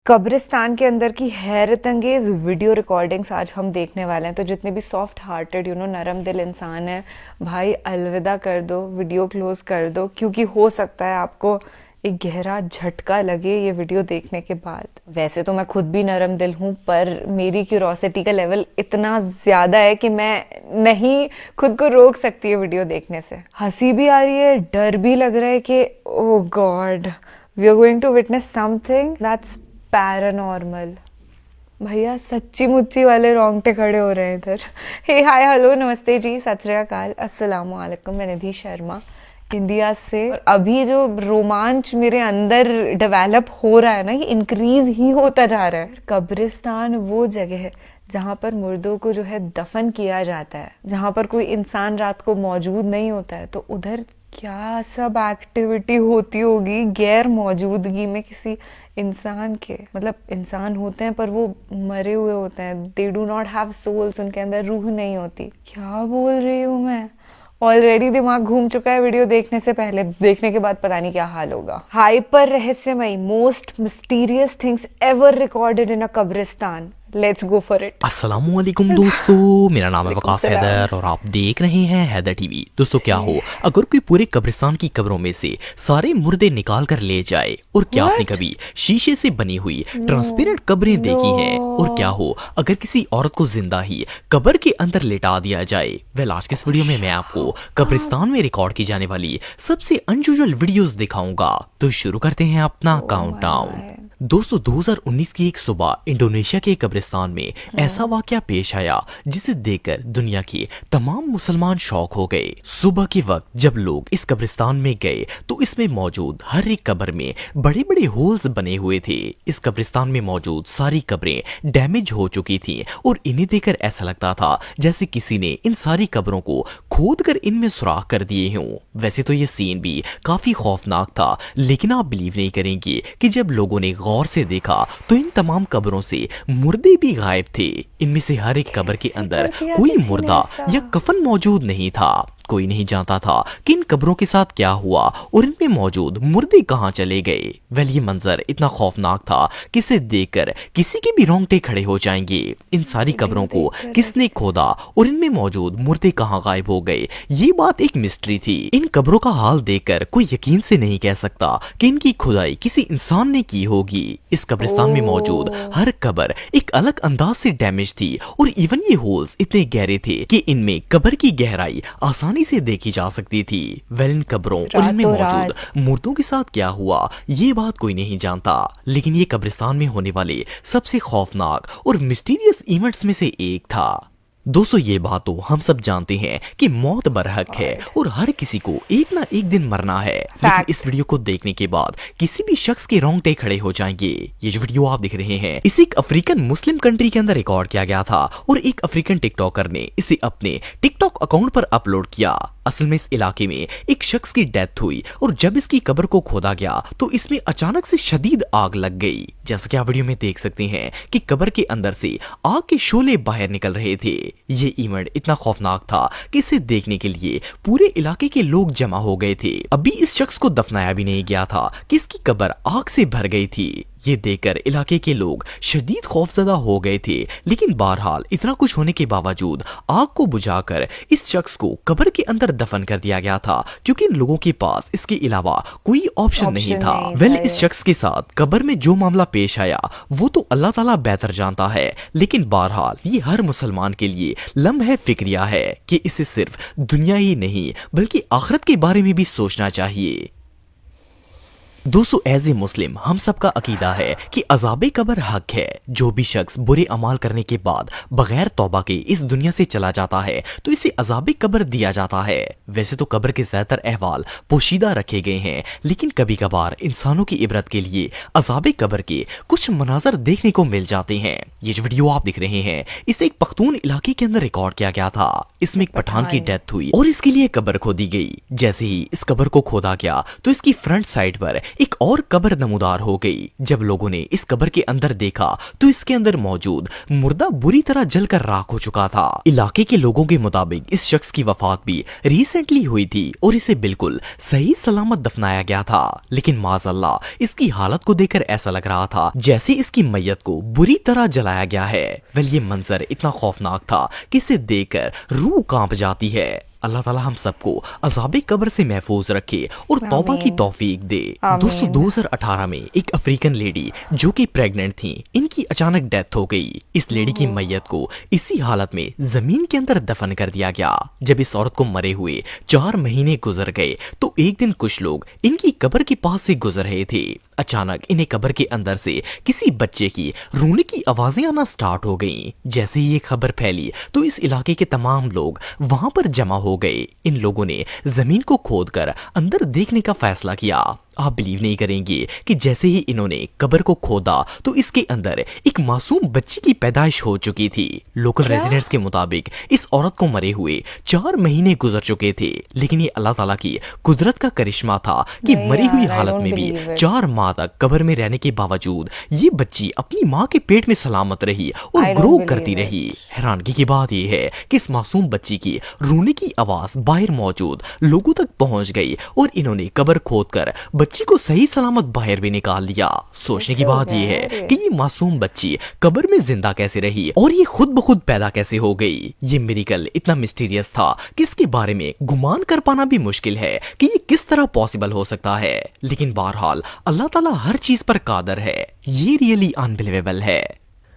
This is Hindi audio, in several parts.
कब्रिस्तान के अंदर की हैरत अंगेज वीडियो रिकॉर्डिंग्स आज हम देखने वाले हैं। तो जितने भी सॉफ्ट हार्टेड नरम दिल इंसान है, भाई अलविदा कर दो, वीडियो क्लोज कर दो, क्योंकि हो सकता है आपको एक गहरा झटका लगे ये वीडियो देखने के बाद। वैसे तो मैं खुद भी नरम दिल हूँ, पर मेरी क्यूरोसिटी का लेवल इतना ज़्यादा है कि मैं नहीं खुद को रोक सकती है वीडियो देखने से। हंसी भी आ रही है, डर भी लग रहा है कि oh God, we are going to witness something that's paranormal. भैया सच्ची मुच्ची वाले रोंगटे खड़े हो रहे हैं इधर। हे हाय हेलो नमस्ते जी, सत श्री अकाल, अस्सलाम वालेकुम। मैं निधि शर्मा इंडिया से। और अभी जो रोमांच मेरे अंदर डेवलप हो रहा है ना, ये इंक्रीज ही होता जा रहा है। कब्रिस्तान वो जगह है जहाँ पर मुर्दों को जो है दफन किया जाता है, जहाँ पर कोई इंसान रात को मौजूद नहीं होता है। तो उधर क्या सब एक्टिविटी होती होगी गैर मौजूदगी में किसी इंसान के। मतलब इंसान होते हैं पर वो मरे हुए होते हैं, they do not have souls, उनके अंदर रूह नहीं होती। क्या बोल रही हूँ मैं, ऑलरेडी दिमाग घूम चुका है वीडियो देखने से पहले, देखने के बाद पता नहीं क्या हाल होगा। हाइपर रहस्यमयी, most mysterious things ever recorded in a कब्रिस्तान। Let's go for it. अस्सलामुअलैकुम दोस्तों, मेरा नाम है वालेकुम वकास सलाम। हैदर और आप देख रहे हैं हैदर टीवी। दोस्तों क्या हो अगर कोई पूरे कब्रिस्तान की कब्रों में से सारे मुर्दे निकाल कर ले जाए, और क्या आपने What? कभी शीशे से बनी हुई ट्रांसपेरेंट कब्रें देखी हैं? और क्या हो अगर किसी औरत को जिंदा ही कब्र के अंदर लेटा दिया जाए? वेल, आज के इस वीडियो में मैं आपको कब्रिस्तान में रिकॉर्ड की जाने वाली सबसे अनयूजुअल वीडियोस दिखाऊंगा। तो शुरू करते हैं अपना काउंटडाउन। दोस्तों 2019 की एक सुबह इंडोनेशिया के कब्रिस्तान में ऐसा वाकया पेश आया जिसे देखकर दुनिया के तमाम मुसलमान शॉक हो गए। सुबह के वक्त जब लोग इस कब्रिस्तान में गए तो इसमें मौजूद हर एक कब्र में बड़े बड़े होल्स बने हुए थे। इस कब्रिस्तान में मौजूद सारी कब्रें डैमेज हो चुकी थीं और इन्हें देखकर ऐसा लगता था जैसे किसी ने इन सारी कब्रों को खोद कर इनमें सुराख कर दिए हों। वैसे तो ये सीन भी काफी खौफनाक था, लेकिन आप बिलीव नहीं करेंगे कि जब लोगों ने गौर से देखा तो इन तमाम कब्रों से मुर्दे भी गायब थे। इनमें से हर एक कब्र के अंदर कोई मुर्दा या कफन मौजूद नहीं था। कोई नहीं जानता था कि इन कब्रों के साथ क्या हुआ और इनमें मौजूद मुर्दे कहां चले गए। वेल, ये मंजर इतना खौफनाक था कि इसे देखकर किसी के भी रोंगटे खड़े हो जाएंगे। इन सारी कब्रों को किसने खोदा और इनमें मौजूद मुर्दे कहां गायब हो गए, ये बात एक मिस्ट्री थी। इन कब्रों का हाल देखकर कोई यकीन से नहीं कह सकता कि इनकी खुदाई किसी इंसान ने की होगी। इस कब्रिस्तान में मौजूद हर कब्र एक अलग अंदाज से डैमेज थी और इवन ये होल्स इतने गहरे थे कि इनमें कब्र की गहराई आसानी से देखी जा सकती थी। वेल, इन कब्रों और इनमें मौजूद मुर्दों के साथ क्या हुआ ये बात कोई नहीं जानता, लेकिन ये कब्रिस्तान में होने वाले सबसे खौफनाक और मिस्टीरियस इवेंट्स में से एक था। दोस्तों ये बात तो हम सब जानते हैं कि मौत बरहक है और हर किसी को एक ना एक दिन मरना है, लेकिन इस वीडियो को देखने के बाद किसी भी शख्स के रोंगटे खड़े हो जाएंगे। ये जो वीडियो आप देख रहे हैं इसे एक अफ्रीकन मुस्लिम कंट्री के अंदर रिकॉर्ड किया गया था और एक अफ्रीकन टिकटॉकर ने इसे अपने टिकटॉक अकाउंट पर अपलोड किया। असल में इस इलाके में एक शख्स की डेथ हुई और जब इसकी कब्र को खोदा गया तो इसमें अचानक से शदीद आग लग गई। जैसा कि आप वीडियो में देख सकते हैं कि कब्र के अंदर से आग के शोले बाहर निकल रहे थे। ये इवेंट इतना खौफनाक था कि इसे देखने के लिए पूरे इलाके के लोग जमा हो गए थे। अभी इस शख्स को दफनाया भी नहीं गया था कि इसकी कब्र आग से भर गई थी। ये देखकर इलाके के लोग शदीद खौफजदा हो गए थे, लेकिन बहरहाल इतना कुछ होने के बावजूद आग को बुझाकर इस शख्स को कब्र के अंदर दफन कर दिया गया था, क्योंकि इन लोगों के पास इसके अलावा कोई ऑप्शन नहीं था। वेल, इस शख्स के साथ कब्र में जो मामला पेश आया वो तो अल्लाह ताला बेहतर जानता है, लेकिन बहरहाल ये हर मुसलमान के लिए लम्हे फिक्रिया है कि इसे सिर्फ दुनिया ही नहीं बल्कि आखिरत के बारे में भी सोचना चाहिए। दोस्तों एज ए मुस्लिम हम सबका अकीदा है कि अज़ाबे कब्र हक है। जो भी शख्स बुरे अमाल करने के बाद बगैर तौबा के इस दुनिया से चला जाता है तो इसे अज़ाबे कब्र दिया जाता है। वैसे तो कब्र के ज्यादातर अहवाल पोशीदा रखे गए हैं, लेकिन कभी कभार इंसानों की इबरत के लिए अज़ाबे कब्र के कुछ मनाजर देखने को मिल जाते हैं। ये जो वीडियो आप दिख रहे हैं इसे एक पख्तून इलाके के अंदर रिकॉर्ड किया गया था। इसमें एक पठान की डेथ हुई और इसके लिए कब्र खोदी गई। जैसे ही इस कब्र को खोदा गया तो इसकी फ्रंट साइड पर एक और कब्र नमूदार हो गई। जब लोगों ने इस कब्र के अंदर देखा तो इसके अंदर मौजूद मुर्दा बुरी तरह जलकर राख हो चुका था। इलाके के लोगों के मुताबिक इस शख्स की वफात भी रिसेंटली हुई थी और इसे बिल्कुल सही सलामत दफनाया गया था। लेकिन माज़अल्लाह इसकी हालत को देखकर ऐसा लग रहा था जैसे इसकी मैयत को बुरी तरह जलाया गया है। वेल ये मंजर इतना खौफनाक था कि इसे देखकर रूह कांप जाती है। अल्लाह ताला हम सबको अज़ाबे कब्र से महफूज रखे और तौबा की आमीन। तौफीक दे। आमीन। दोस्तों 2018 में एक अफ्रीकन लेडी जो कि प्रेग्नेंट थी, इनकी अचानक डेथ हो गई। इस लेडी की मैयत को इसी हालत में जमीन के अंदर दफन कर दिया गया। जब इस औरत को मरे हुए 4 महीने गुजर गए तो एक दिन कुछ लोग इनकी कब्र के पास से गुजर रहे थे। अचानक इन्हें कब्र के अंदर से किसी बच्चे की रोने की आवाजें आना स्टार्ट हो गईं। जैसे ही ये खबर फैली तो इस इलाके के तमाम लोग वहां पर जमा हो गए। इन लोगों ने जमीन को खोदकर अंदर देखने का फैसला किया। आप बिलीव नहीं करेंगे कि जैसे ही इन्होंने कब्र को खोदा तो इसके अंदर एक मासूम बच्ची की पैदाइश हो चुकी थी। लोकल रेजिडेंट्स के मुताबिक इस औरत को मरे हुए 4 महीने गुजर चुके थे, लेकिन ये अल्लाह ताला की कुदरत का करिश्मा था कि नहीं मरी हुई यार, I हालत don't में भी believe it. 4 माह तक कब्र में रहने के बावजूद ये बच्ची अपनी माँ के पेट में सलामत रही और I don't ग्रो believe करती it. रही। हैरानगी की बात यह है कि इस मासूम बच्ची की रोने की आवाज बाहर मौजूद लोगों तक पहुंच गई और इन्होंने कब्र खोदकर बच्ची को सही सलामत बाहर भी निकाल लिया। सोचने की कैसे हो बात गया यह है यार कि ये मासूम बच्ची कब्र में जिंदा कैसे रही और ये खुद ब खुद पैदा कैसे हो गई। ये मिरेकल इतना मिस्टीरियस था कि इसके बारे में गुमान कर पाना भी मुश्किल है कि ये किस तरह पॉसिबल हो सकता है। लेकिन बहरहाल अल्लाह ताला हर चीज पर कादर है। ये रियली अनबिलीवेबल है।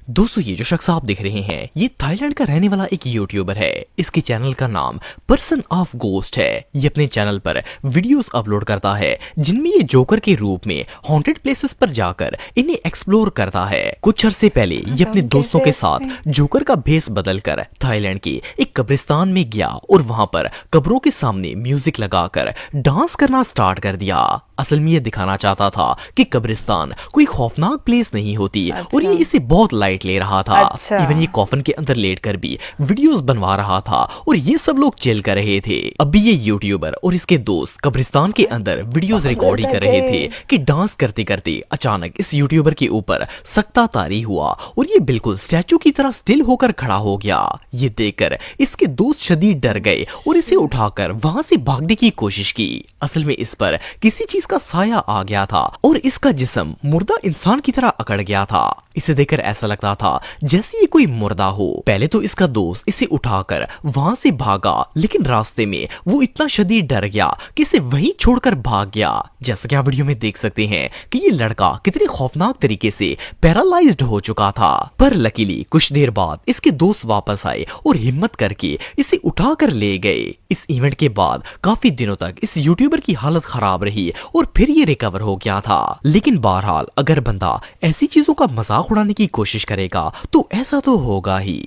दोस्तों ये जो शख्स आप देख रहे हैं ये थाईलैंड का रहने वाला एक यूट्यूबर है। इसके चैनल का नाम पर्सन ऑफ गोस्ट है। ये अपने चैनल पर वीडियोस अपलोड करता है जिनमें ये जोकर के रूप में हॉन्टेड प्लेसेस पर जाकर इन्हें एक्सप्लोर करता है। कुछ अरसे पहले ये अपने दोस्तों के साथ जोकर का भेस बदलकर थाईलैंड के एक कब्रिस्तान में गया और वहां पर कब्रों के सामने म्यूजिक लगाकर डांस करना स्टार्ट कर दिया। असल में ये दिखाना चाहता था कि कब्रिस्तान कोई खौफनाक प्लेस नहीं होती और ये इसे बहुत लाइट ले रहा था। अच्छा। इवन ये कॉफन के अंदर लेटकर भी वीडियोस बनवा रहा था और ये सब लोग चिल कर रहे थे। अभी ये यूट्यूबर और इसके दोस्त कब्रिस्तान के अंदर वीडियोस रिकॉर्ड ही कर रहे थे कि डांस करते करते अचानक इस यूट्यूबर के ऊपर सख्ता तारी हुआ और ये बिल्कुल स्टैचू की तरह स्टिल होकर खड़ा हो गया। ये देखकर इसके दोस्त शदीद डर गए और इसे उठाकर वहां से भागने की कोशिश की। असल में इस पर किसी चीज का साया आ गया था और इसका जिस्म मुर्दा इंसान की तरह अकड़ गया था। इसे देखकर ऐसा लगता था जैसे ये कोई मुर्दा हो। पहले तो इसका दोस्त इसे उठाकर वहां से भागा, लेकिन रास्ते में वो इतना शदीद डर गया कि इसे वहीं छोड़कर भाग गया। जैसा कि आप वीडियो में देख सकते हैं कि ये लड़का कितने खौफनाक तरीके से पैरालाइज्ड हो चुका था। पर लकीली कुछ देर बाद इसके दोस्त वापस आए और हिम्मत करके इसे उठाकर ले गए। इस इवेंट के बाद काफी दिनों तक इस यूट्यूबर की हालत खराब रही और फिर ये रिकवर हो गया था। लेकिन बहरहाल अगर बंदा ऐसी चीजों का मजाक उड़ाने की कोशिश करेगा तो ऐसा तो होगा ही।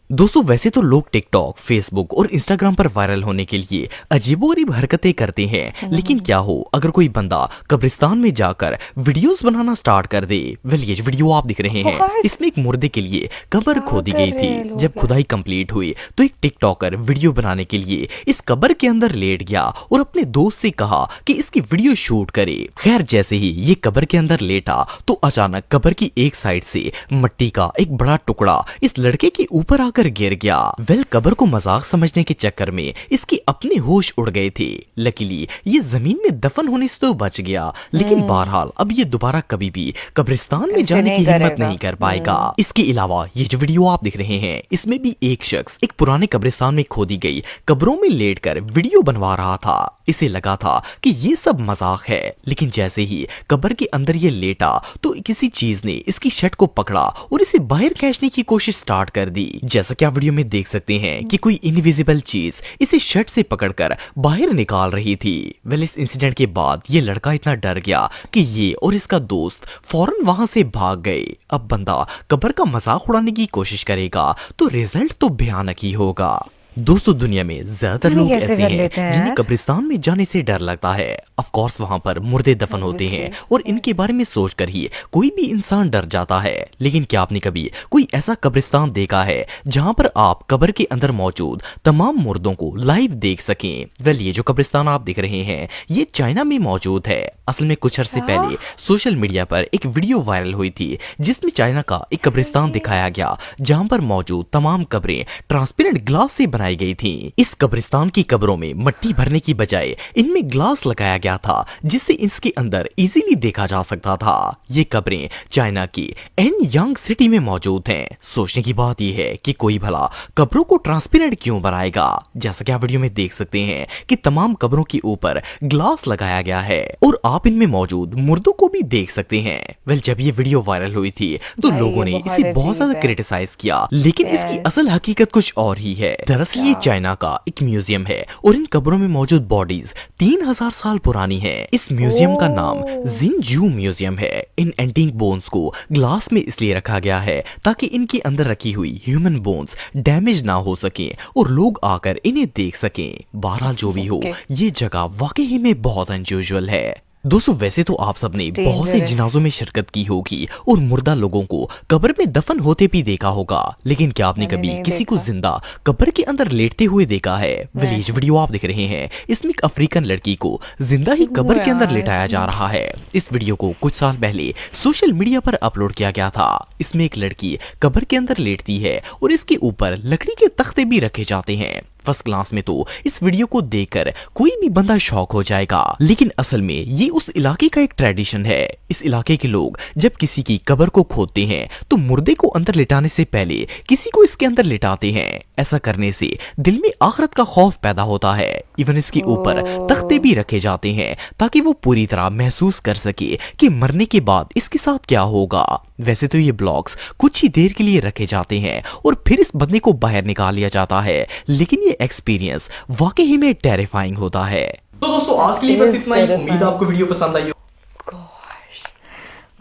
दोस्तों वैसे तो लोग टिकटॉक, फेसबुक और इंस्टाग्राम पर वायरल होने के लिए अजीबोगरीब हरकतें करते हैं, लेकिन क्या हो अगर कोई बंदा कब्रिस्तान में जाकर वीडियोस बनाना स्टार्ट कर दे। वेल ये जो वीडियो आप दिख रहे हैं इसमें एक मुर्दे के लिए कब्र खोदी गई थी। जब खुदाई कंप्लीट हुई तो एक टिकटॉकर वीडियो बनाने के लिए इस कब्र के अंदर लेट गया और अपने दोस्त से कहा कि इसकी वीडियो शूट करे। खैर जैसे ही ये कब्र के अंदर लेटा तो अचानक कब्र की एक साइड से मिट्टी का एक बड़ा टुकड़ा इस लड़के के ऊपर आकर गिर गया। वेल कब्र को मजाक समझने के चक्कर में इसके अपने होश उड़ गए थे। लकीली ये जमीन में दफन होने से तो बच गया, लेकिन बहरहाल अब ये दोबारा कभी भी कब्रिस्तान में जाने की हिम्मत नहीं कर पाएगा। इसके अलावा ये जो वीडियो आप देख रहे हैं इसमें भी एक शख्स एक पुराने कब्रिस्तान में खोदी गई कब्रों में लेटकर वीडियो बनवा रहा था। इसे लगा था कि ये सब मजाक है, लेकिन जैसे ही कब्र के अंदर ये लेटा तो किसी चीज ने इसकी शर्ट को पकड़ा और इसे बाहर खींचने की कोशिश स्टार्ट कर दी। जैसा कि आप वीडियो में देख सकते हैं कि कोई इनविजिबल चीज इसे शर्ट से पकड़कर बाहर निकाल रही थी। वेल इस इंसिडेंट के बाद ये लड़का इतना डर गया कि ये और इसका दोस्त फौरन वहां से भाग गए। अब बंदा कब्र का मजाक उड़ाने की कोशिश करेगा तो रिजल्ट तो भयानक ही होगा। दोस्तों दुनिया में ज्यादातर नहीं, लोग कैसे ऐसे कर हैं लेते हैं? जिन्हें कब्रिस्तान में जाने से डर लगता है। ऑफ कोर्स वहाँ पर मुर्दे दफन होते हैं और इनके बारे में सोचकर ही कोई भी इंसान डर जाता है। लेकिन क्या आपने कभी कोई ऐसा कब्रिस्तान देखा है जहाँ पर आप कब्र के अंदर मौजूद तमाम मुर्दों को लाइव देख सकें? वेल, ये जो कब्रिस्तान आप देख रहे हैं ये चाइना में मौजूद है। असल में कुछ अरसे पहले सोशल मीडिया पर एक वीडियो वायरल हुई थी जिसमें चाइना का एक कब्रिस्तान दिखाया गया जहां पर मौजूद तमाम कब्रें ट्रांसपेरेंट ग्लास से बनाई गई थीं। इस कब्रिस्तान की कब्रों में मिट्टी भरने की बजाय इनमें ग्लास लगाया गया था जिससे इसके अंदर इजीली देखा जा सकता था। ये कब्रें चाइना की एनयांग सिटी में मौजूद हैं। सोचने की बात यह है कि कोई भला कब्रों को ट्रांसपेरेंट क्यों बनाएगा? जैसा कि आप वीडियो में देख सकते हैं कि तमाम कब्रों के ऊपर ग्लास लगाया गया है और आप इनमें मौजूद मुर्दों को भी देख सकते हैं। वेल, जब ये वीडियो वायरल हुई थी तो भाई, लोगों ये ने बहुत इसे बहुत अजीब ज्यादा है। क्रिटिसाइज किया, लेकिन इसकी असल हकीकत कुछ और ही है। दरअसल ये चाइना का एक म्यूजियम है और इन कब्रों में मौजूद बॉडीज 3000 साल पुरानी है। इस म्यूजियम का नाम जिनजू म्यूजियम है। इन एंटीक बोन्स को ग्लास में इसलिए रखा गया है ताकि इनके अंदर रखी हुई ह्यूमन बोन्स डैमेज ना हो सके और लोग आकर इन्हें देख सकें। बहरहाल जो भी हो, ये जगह वाकई में बहुत अनयूजुअल है। दोस्तों वैसे तो आप सबने बहुत से Dangerous. जनाजों में शिरकत की होगी और मुर्दा लोगों को कब्र में दफन होते भी देखा होगा, लेकिन क्या आपने मैंने कभी नहीं किसी को देखा। जिंदा कब्र के अंदर लेटते हुए देखा है? वेल, ये जो वीडियो आप देख रहे हैं इसमें एक अफ्रीकन लड़की को जिंदा ही कब्र के अंदर यार। लेटाया जा रहा है। इस वीडियो को कुछ साल पहले सोशल मीडिया पर अपलोड किया गया था। इसमें एक लड़की कब्र के अंदर लेटती है और इसके ऊपर लकड़ी के तख्ते भी रखे जाते हैं। फर्स्ट क्लास में तो इस वीडियो को देखकर कोई भी बंदा शॉक हो जाएगा, लेकिन असल में ये उस इलाके का एक ट्रेडिशन है। इस इलाके के लोग जब किसी की कब्र को खोदते हैं तो मुर्दे को अंदर लिटाने से पहले किसी को इसके अंदर लिटाते हैं। ऐसा करने से दिल में आखिरत का खौफ पैदा होता है। इवन इसके ऊपर तख्ते भी रखे जाते हैं ताकि वो पूरी तरह महसूस कर सके कि मरने के बाद इसके साथ क्या होगा। वैसे तो ये ब्लॉक्स कुछ ही देर के लिए रखे जाते हैं और फिर इस बंदे को बाहर निकाल लिया जाता है, लेकिन ये एक्सपीरियंस वाकई में टेरिफाइंग होता है। तो दोस्तों आज के लिए बस इतना ही। उम्मीद है आपको वीडियो पसंद आई हो।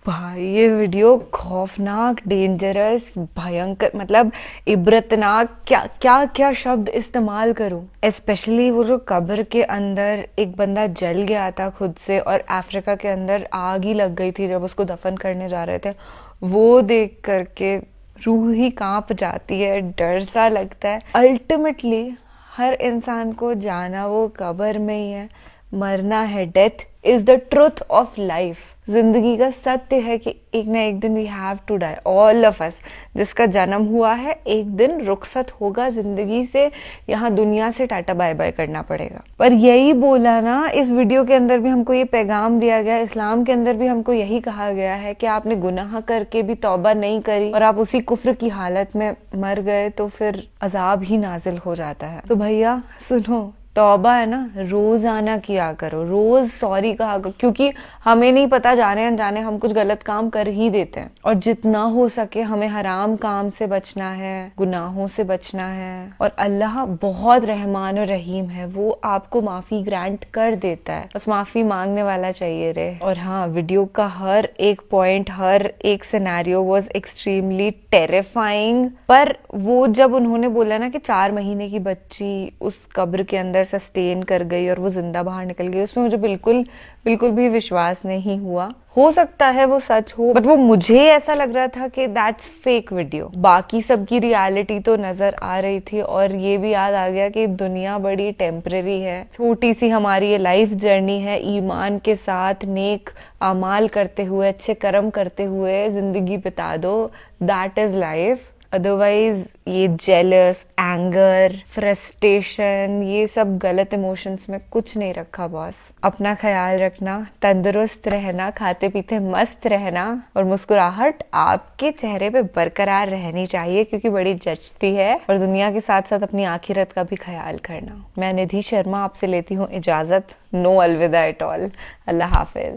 भाई ये वीडियो खौफनाक, डेंजरस, भयंकर, मतलब इबरतनाक, क्या क्या क्या शब्द इस्तेमाल करूं। स्पेशली वो जो कब्र के अंदर एक बंदा जल गया था खुद से और अफ्रीका के अंदर आग ही लग गई थी जब उसको दफन करने जा रहे थे, वो देख करके रूह ही कांप जाती है, डर सा लगता है। अल्टीमेटली हर इंसान को जाना वो कब्र में ही है, मरना है। Death is the truth of life. जिंदगी का सत्य है कि एक ना एक दिन we have to die, all of us. जिसका जन्म हुआ है एक दिन रुखसत होगा जिंदगी से, यहाँ दुनिया से टाटा बाय बाय करना पड़ेगा। पर यही बोला ना, इस वीडियो के अंदर भी हमको ये पैगाम दिया गया, इस्लाम के अंदर भी हमको यही कहा गया है कि आपने गुनाह करके भी तौबा नहीं करी और आप उसी कुफ्र की हालत में मर गए तो फिर अजाब ही नाजिल हो जाता है। तो भैया सुनो, तौबा है ना, रोजाना किया करो, रोज सॉरी कहा करो, क्योंकि हमें नहीं पता, जाने अनजाने हम कुछ गलत काम कर ही देते हैं। और जितना हो सके हमें हराम काम से बचना है, गुनाहों से बचना है। और अल्लाह बहुत रहमान और रहीम है, वो आपको माफी ग्रांट कर देता है, बस माफी मांगने वाला चाहिए रे। और हाँ, वीडियो का हर एक पॉइंट, हर एक सिनेरियो वाज एक्सट्रीमली टेरिफाइंग। पर वो जब उन्होंने बोला ना कि 4 महीने की बच्ची उस कब्र के अंदर सस्टेन कर गई और वो जिंदा बाहर निकल गई, उसमें मुझे बिल्कुल बिल्कुल भी विश्वास नहीं हुआ। हो सकता है वो सच हो, बट वो मुझे ऐसा लग रहा था कि दैट्स फेक वीडियो। बाकी सबकी रियलिटी तो नजर आ रही थी और ये भी याद आ गया कि दुनिया बड़ी टेम्परेरी है, छोटी सी हमारी ये लाइफ जर्नी है। ईमान के साथ नेक अमाल करते हुए, अच्छे कर्म करते हुए जिंदगी बिता दो, दैट इज लाइफ। अदरवाइज ये जेलस, एंगर, फ्रस्ट्रेशन, ये सब गलत इमोशंस में कुछ नहीं रखा बॉस। अपना ख्याल रखना, तंदुरुस्त रहना, खाते पीते मस्त रहना और मुस्कुराहट आपके चेहरे पे बरकरार रहनी चाहिए, क्योंकि बड़ी जचती है। और दुनिया के साथ साथ अपनी आखिरत का भी ख्याल करना। मैं निधि शर्मा आपसे लेती हूँ इजाजत। नो अलविदा एट ऑल। Allah Hafiz.